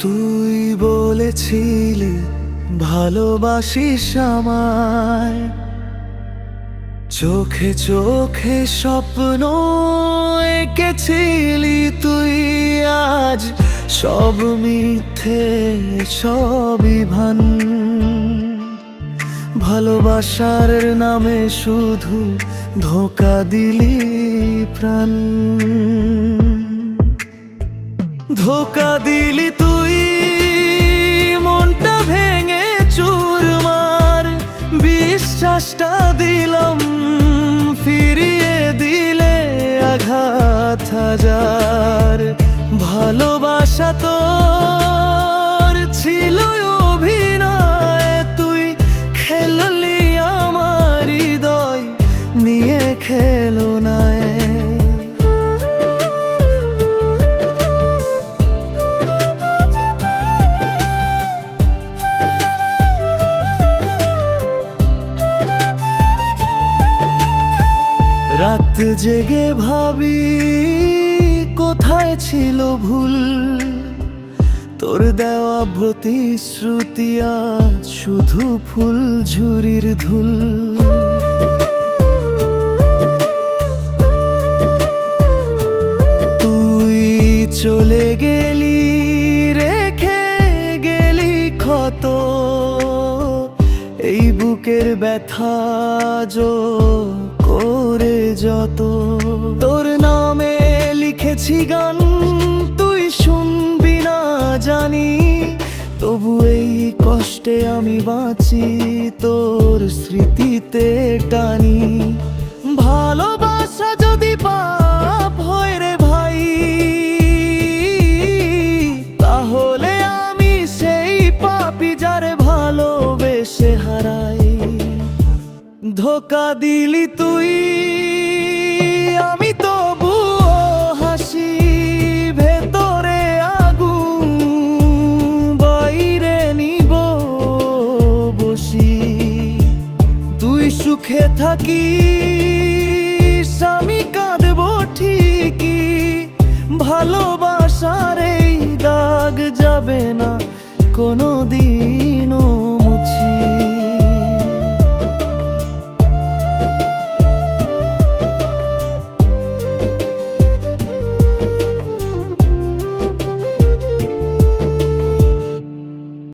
তুই বলেছিলি ভালোবাসিস আমায়, চোখে চোখে স্বপ্ন এঁকেছিলি তুই। আজ সব মিথ্যে, সবই ভান। ভালোবাসার নামে শুধু ধোঁকা দিলি প্রাণ। ধোঁকা দিলি তুই, মনটা ভেঙে চুরমার। বিশ্বাসটা দিলাম, ফিরিয়ে দিলে আঘাত হাজার। ভালোবাসা তোর ছিল অভিনয়, তুই খেললি আমার হৃদয় নিয়ে খেলনায়। রাত জেগে ভাবি কোথায় ছিল ভুল, তোর দেওয়া প্রতিশ্রুতি আজ শুধু ফুল ঝুরির ধুল। তুই চলে গেলি, রেখে গেলি ক্ষত। এই বুকের ব্যথা করে যত, তোর নামে লিখেছি গান, তুই শুনবি না জানি। তবু এই কষ্টে আমি বাঁচি, তোর স্মৃতিতে টানি। ভালোবাসা যদি পাপ হয় রে ভাই, তাহলে আমি সেই পাপী যারে ভালোবেসে হারাই। ধোঁকা দিলি তুই, আমি তবুও হাসি। ভেতরে আগুন, বাইরে নিব বসি। তুই সুখে থাকিস, আমি কাঁদব ঠিকই। ভালোবাসার এই দাগ যাবে না কোনোদিনও।